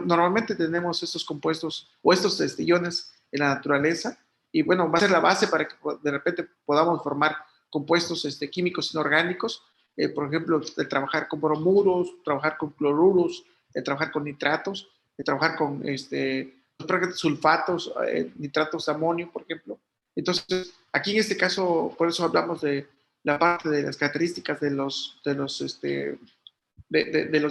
normalmente tenemos estos compuestos o estos iones en la naturaleza y bueno, va a ser la base para que de repente podamos formar compuestos químicos inorgánicos, por ejemplo, de trabajar con bromuros, trabajar con cloruros, de trabajar con nitratos, de trabajar con sulfatos, nitratos de amonio, por ejemplo. Entonces, aquí en este caso, por eso hablamos de la parte de las características de los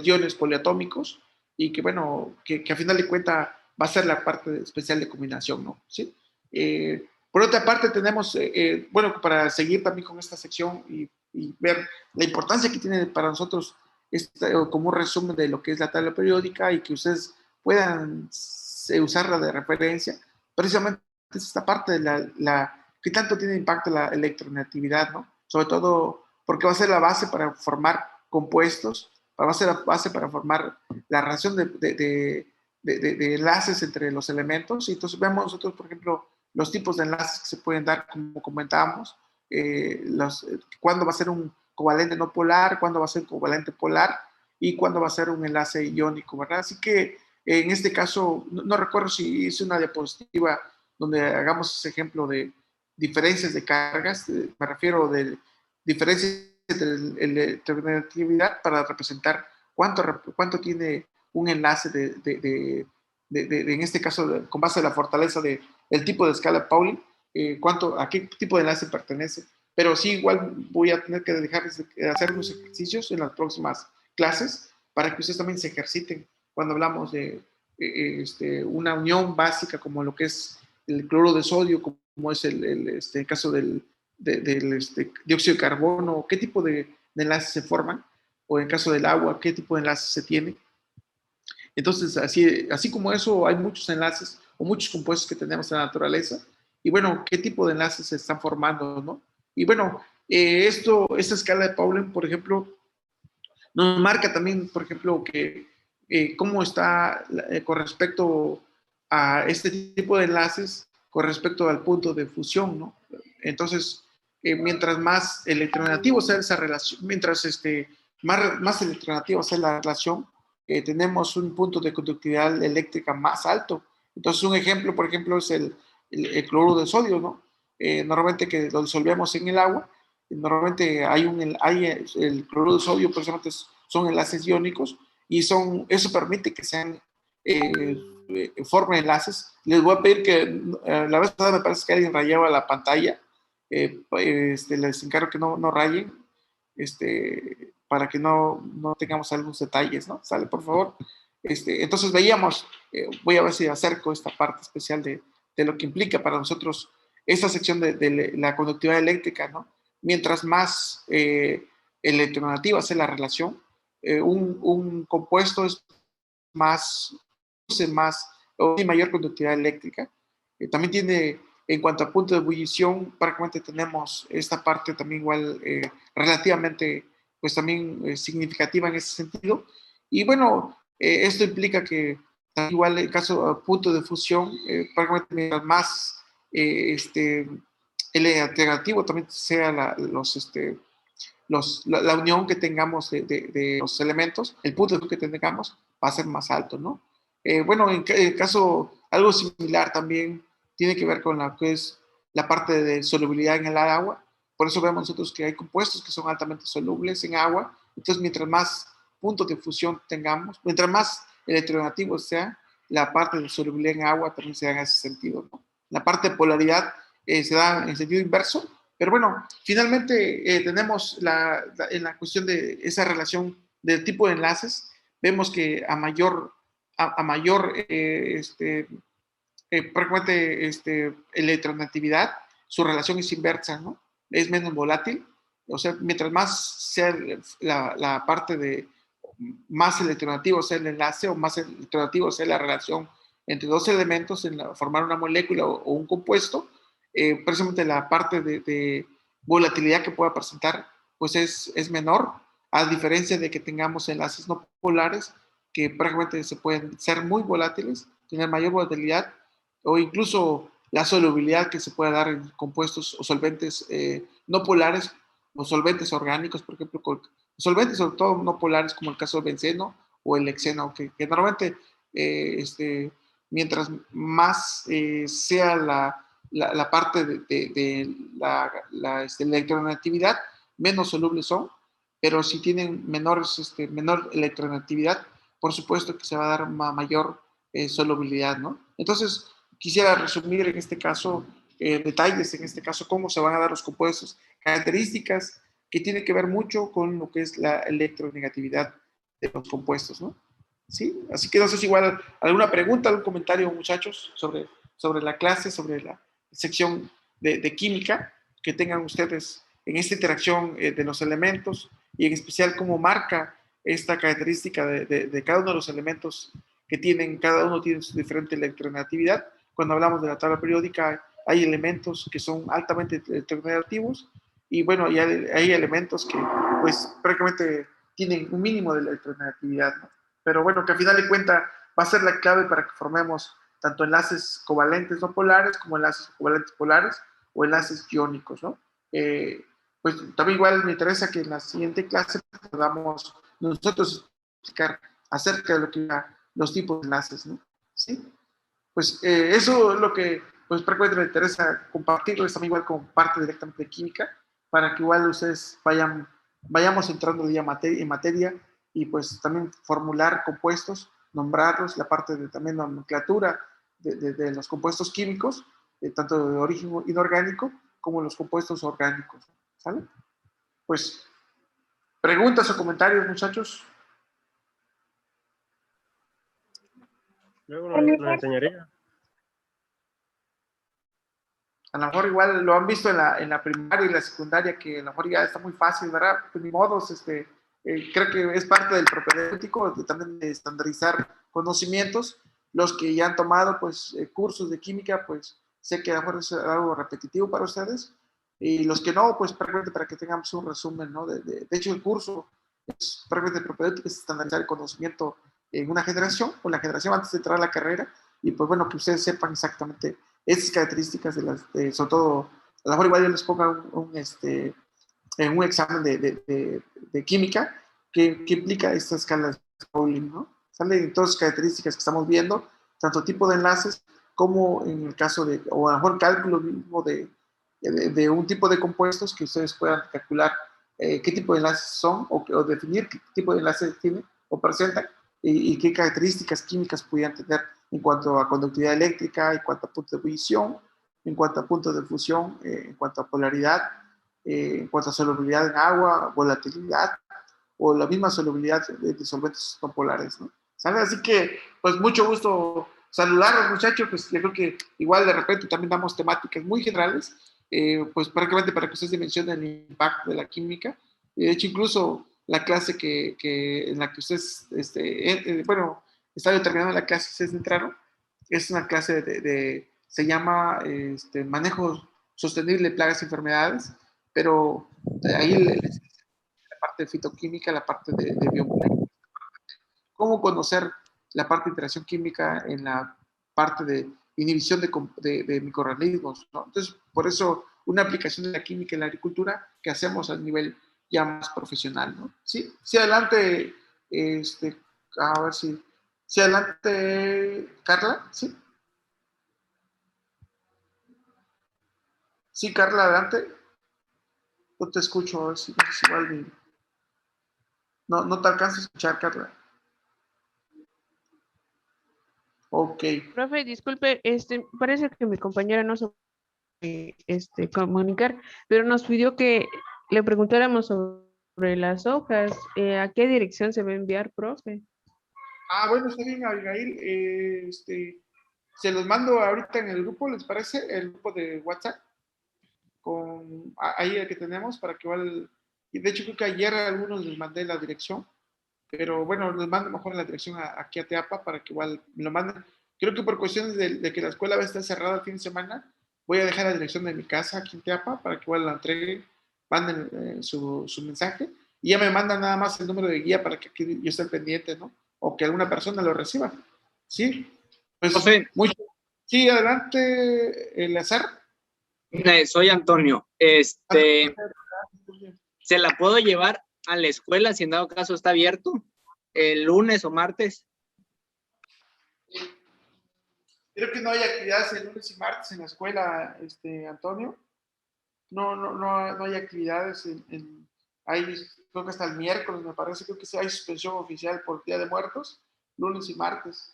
iones poliatómicos y que, bueno, que a final de cuentas va a ser la parte especial de combinación, ¿no? ¿Sí? Por otra parte, tenemos, bueno, para seguir también con esta sección y ver la importancia que tiene para nosotros como un resumen de lo que es la tabla periódica y que ustedes puedan usarla de referencia, precisamente es esta parte de que tanto tiene impacto la electronegatividad, ¿no? Sobre todo porque va a ser la base para formar compuestos, va a ser la base para formar la relación de enlaces entre los elementos. Y entonces vemos nosotros, por ejemplo, los tipos de enlaces que se pueden dar, como comentábamos, cuándo va a ser un covalente no polar, cuándo va a ser un covalente polar y cuándo va a ser un enlace iónico, ¿verdad? Así que en este caso, no recuerdo si hice una diapositiva donde hagamos ese ejemplo de diferencias de cargas, me refiero de diferencias de electronegatividad para representar cuánto tiene un enlace en este caso, con base a la fortaleza del tipo de escala Pauling, a qué tipo de enlace pertenece. Pero sí, igual voy a tener que dejarles de hacer unos ejercicios en las próximas clases para que ustedes también se ejerciten cuando hablamos de una unión básica como lo que es el cloruro de sodio, como es el caso del dióxido de carbono, qué tipo de enlaces se forman, o en el caso del agua, qué tipo de enlaces se tiene. Entonces, así como eso, hay muchos enlaces o muchos compuestos que tenemos en la naturaleza. Y bueno, ¿qué tipo de enlaces se están formando, no? Y bueno, esta escala de Pauling, por ejemplo, nos marca también, por ejemplo, que cómo está con respecto a este tipo de enlaces, con respecto al punto de fusión, ¿no? Entonces, mientras más electronegativo sea esa relación, mientras más electronegativa sea la relación, tenemos un punto de conductividad eléctrica más alto. Entonces, un ejemplo, por ejemplo, es el cloruro de sodio, ¿no? Normalmente que lo disolvemos en el agua, normalmente hay el cloruro de sodio, precisamente son enlaces iónicos, y eso permite que formen enlaces. Les voy a pedir que, la vez pasada me parece que alguien rayaba la pantalla, les encargo que no rayen, para que no tengamos algunos detalles, ¿no? Sale, por favor. Entonces veíamos, voy a ver si acerco esta parte especial de lo que implica para nosotros esta sección de la conductividad eléctrica, ¿no? Mientras más electronegativa sea la relación, un compuesto es tiene mayor conductividad eléctrica. También tiene, en cuanto a punto de ebullición, prácticamente tenemos esta parte también igual relativamente, pues también significativa en ese sentido. Y bueno, esto implica que igual en caso a punto de fusión, prácticamente mientras más el alternativo también sea la unión que tengamos de los elementos, el punto que tengamos va a ser más alto, ¿no? Bueno, en el caso, algo similar también tiene que ver con la que es la parte de solubilidad en el agua. Por eso vemos nosotros que hay compuestos que son altamente solubles en agua. Entonces, mientras más puntos de fusión tengamos, mientras más electronegativo sea, la parte de solubilidad en agua también se da en ese sentido, ¿no? La parte de polaridad se da en sentido inverso. Pero bueno, finalmente tenemos en la cuestión de esa relación del tipo de enlaces, vemos que a mayor prácticamente electronegatividad, su relación es inversa, ¿no? Es menos volátil. O sea, mientras más sea la parte de más electronegativo sea el enlace o más electronegativo sea la relación entre dos elementos en formar una molécula o un compuesto, precisamente la parte de volatilidad que pueda presentar pues es menor, a diferencia de que tengamos enlaces no polares que prácticamente se pueden ser muy volátiles, tener mayor volatilidad o incluso la solubilidad que se puede dar en compuestos o solventes no polares o solventes orgánicos, por ejemplo, solventes sobre todo no polares como el caso del benceno o el hexeno, que normalmente mientras más sea la parte de la electronegatividad, menos solubles son, pero si tienen menor electronegatividad, por supuesto que se va a dar mayor solubilidad, ¿no? Entonces, quisiera resumir en este caso detalles, en este caso, cómo se van a dar los compuestos, características que tienen que ver mucho con lo que es la electronegatividad de los compuestos, ¿no? ¿Sí? Así que no sé si igual alguna pregunta, algún comentario, muchachos, sobre la clase, sobre la sección de química que tengan ustedes en esta interacción de los elementos y en especial cómo marca esta característica de cada uno de los elementos que tienen, cada uno tiene su diferente electronegatividad. Cuando hablamos de la tabla periódica, hay elementos que son altamente electronegativos y bueno, hay elementos que pues prácticamente tienen un mínimo de electronegatividad, ¿no? Pero bueno, que al final de cuentas va a ser la clave para que formemos tanto enlaces covalentes no polares como enlaces covalentes polares o enlaces iónicos, ¿no? Pues también igual me interesa que en la siguiente clase podamos nosotros explicar acerca de lo que los tipos de enlaces, ¿no? ¿Sí? Pues eso es lo que pues prácticamente me interesa compartirlo, es también igual como parte directamente de química, para que igual ustedes vayamos entrando ya en materia y pues también formular compuestos, nombrarlos, la parte de también la nomenclatura de los compuestos químicos, tanto de origen inorgánico como los compuestos orgánicos, ¿sale? Pues, preguntas o comentarios, muchachos. Luego lo enseñaría. A lo mejor igual lo han visto en la primaria y la secundaria, que a lo mejor ya está muy fácil, ¿verdad? Pues ni modos, creo que es parte del propedéutico, también de estandarizar conocimientos. Los que ya han tomado, pues, cursos de química, pues, sé que a lo mejor es algo repetitivo para ustedes. Y los que no, pues, prácticamente para que tengamos un resumen, ¿no? De hecho, el curso es prácticamente el propedéutico, es estandarizar el conocimiento en una generación, o la generación antes de entrar a la carrera, y pues, bueno, que ustedes sepan exactamente esas características sobre todo, a lo mejor igual yo les ponga en un examen de química que implica esta escala de Pauling, ¿no? Salen todas las características que estamos viendo, tanto tipo de enlaces como en el caso de, o a lo mejor cálculo mismo de un tipo de compuestos que ustedes puedan calcular qué tipo de enlaces son o definir qué tipo de enlaces tienen o presentan y qué características químicas pudieran tener en cuanto a conductividad eléctrica, en cuanto a puntos de ebullición, en cuanto a puntos de fusión, en cuanto a polaridad, en cuanto a solubilidad en agua, volatilidad o la misma solubilidad de solventes no polares, ¿no? ¿Sale? Así que, pues mucho gusto saludarlos, muchachos, pues yo creo que igual de repente también damos temáticas muy generales, pues prácticamente para que ustedes dimensionen el impacto de la química. De hecho, incluso la clase en la que ustedes, bueno, estaba terminando la clase, ustedes entraron, es una clase se llama manejo sostenible de plagas y enfermedades, pero ahí la parte de fitoquímica, la parte de biomoléculas, cómo conocer la parte de interacción química en la parte de inhibición de microorganismos, ¿no? Entonces, por eso una aplicación de la química en la agricultura que hacemos a nivel ya más profesional, ¿no? Sí, sí, adelante, a ver si adelante, Carla, sí. Sí, Carla, adelante. No te escucho, a ver si igual no te alcanzo a escuchar, Carla. Ok. Profe, disculpe, parece que mi compañera no se comunicar, pero nos pidió que le preguntáramos sobre las hojas. ¿A qué dirección se va a enviar, profe? Ah, bueno, está bien, Abigail. se los mando ahorita en el grupo, ¿les parece? El grupo de WhatsApp, ahí el que tenemos, para que igual, y de hecho creo que ayer a algunos les mandé la dirección, pero bueno, les mando mejor la dirección aquí a Teapa para que igual me lo manden. Creo que por cuestiones de que la escuela va a estar cerrada el fin de semana, voy a dejar la dirección de mi casa aquí en Teapa para que igual la entreguen, manden su mensaje y ya me mandan nada más el número de guía para que aquí yo esté pendiente, ¿no? O que alguna persona lo reciba. ¿Sí? Pues Profe. mucho. Sí, adelante, Eleazar. Soy Antonio. ¿Se la puedo llevar a la escuela si en dado caso está abierto? ¿El lunes o martes? Creo que no hay actividades el lunes y martes en la escuela, Antonio. No hay actividades creo que hasta el miércoles, me parece, creo que sí hay suspensión oficial por Día de Muertos, lunes y martes.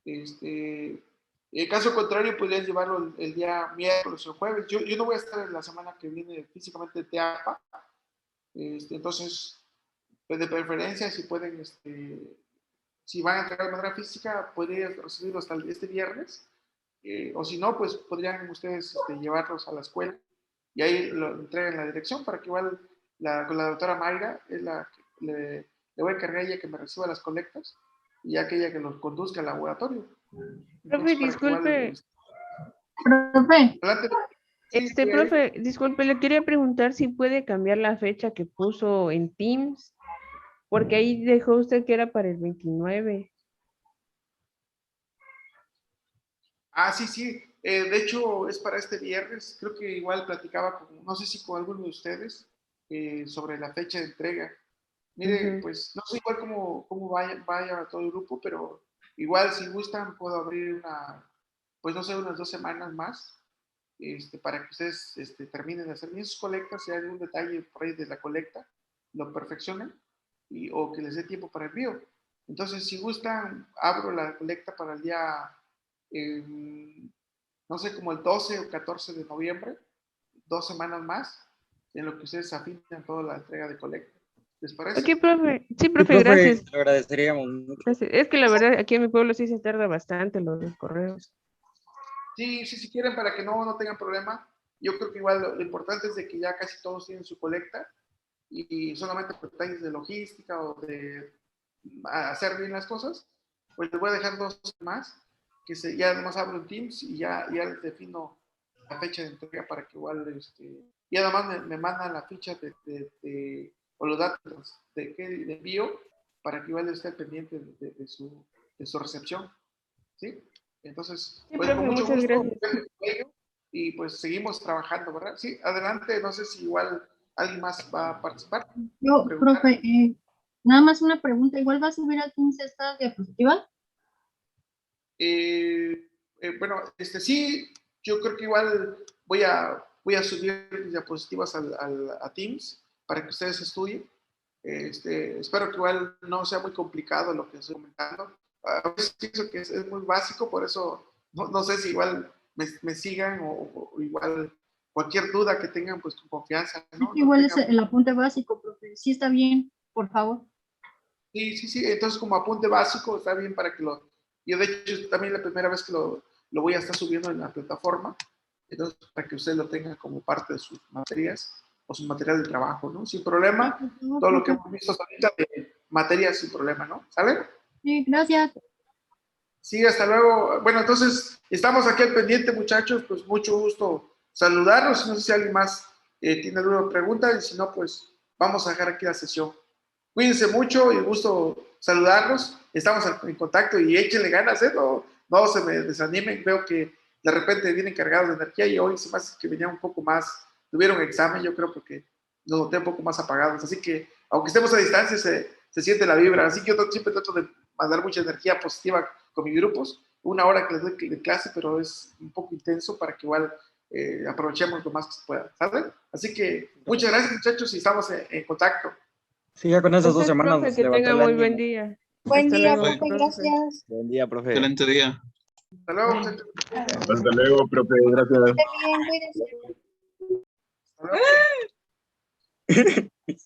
En caso contrario, podrías llevarlo el día miércoles o jueves. Yo no voy a estar en la semana que viene físicamente en Teapa. Entonces, pues de preferencia, si pueden, si van a entregar de manera física, podrían recibirlo hasta este viernes. O si no, pues podrían ustedes llevarlos a la escuela y ahí lo entregan en la dirección para que igual con la doctora Mayra es la que le voy a encargar a ella que me reciba las colectas y ya que ella que los conduzca al laboratorio. Profe, Entonces, disculpe. Profe. Sí, Profe, disculpe, le quería preguntar si puede cambiar la fecha que puso en Teams, porque ahí dejó usted que era para el 29. Sí. De hecho, es para este viernes. Creo que igual platicaba no sé si con alguno de ustedes, sobre la fecha de entrega. Mire, pues no sé igual cómo vaya todo el grupo, pero igual si gustan puedo abrir pues no sé, unas 2 semanas más, para que ustedes terminen de hacer bien sus colectas, si hay algún detalle por ahí de la colecta, lo perfeccionen o que les dé tiempo para el envío. Entonces, si gustan, abro la colecta para el día, no sé, como el 12 o 14 de noviembre, 2 semanas más, en lo que ustedes afinan toda la entrega de colecta. ¿Les parece? Ok, profe. Sí, profe, gracias. Lo agradeceríamos mucho. Gracias. Es que la verdad, aquí en mi pueblo sí se tarda bastante los correos. Sí, si quieren, para que no tengan problema. Yo creo que igual lo importante es de que ya casi todos tienen su colecta y solamente por detalles de logística o de hacer bien las cosas, pues les voy a dejar 2 más, que ya además abro en Teams y ya les defino la fecha de entrega para que igual, y además me mandan la ficha o los datos de envío para que igual esté pendiente de su recepción, ¿sí? Entonces, Sí, pues profe, con mucho muchas gusto, gracias. y pues seguimos trabajando, ¿verdad? Sí, adelante, no sé si igual alguien más va a participar. Yo, profe, nada más una pregunta, ¿igual va a subir a 15 estas diapositivas? Bueno, sí, yo creo que igual voy a subir mis diapositivas a Teams para que ustedes estudien. Espero que igual no sea muy complicado lo que estoy comentando. A veces pienso que es muy básico, por eso no sé si igual me sigan o igual cualquier duda que tengan, pues con confianza, ¿no? Igual es el apunte básico, profe. Sí está bien, por favor. Sí. Entonces, como apunte básico, está bien para que yo de hecho también la primera vez que lo voy a estar subiendo en la plataforma, entonces para que usted lo tenga como parte de sus materias o su material de trabajo, ¿no? Sin problema, todo lo que hemos visto ahorita de materias sin problema, ¿no? ¿Sale? Sí, gracias. Sí, hasta luego. Bueno, entonces, estamos aquí al pendiente, muchachos, pues mucho gusto saludarlos. No sé si alguien más tiene alguna pregunta, y si no, pues vamos a dejar aquí la sesión. Cuídense mucho y gusto saludarlos. Estamos en contacto y échenle ganas, ¿eh? No se me desanimen. Veo que de repente vienen cargados de energía y hoy se me hace que venían un poco más, tuvieron examen, yo creo, porque nos noté un poco más apagados. Así que, aunque estemos a distancia, se siente la vibra. Así que yo siempre trato de mandar mucha energía positiva con mis grupos. 1 hora que les doy de clase, pero es un poco intenso para que igual aprovechemos lo más que se pueda, ¿sabes? Así que muchas gracias, muchachos, y estamos en contacto. Sí, ya con esas 2 Entonces, semanas profe, nos que levantó tenga el muy ánimo. buen día. Buen Hasta día, luego, profe, gracias. Buen día, profe. Excelente día. Hasta luego, muchachos. Hasta luego, profe. Gracias. Esté bien, cuídense. Hasta luego.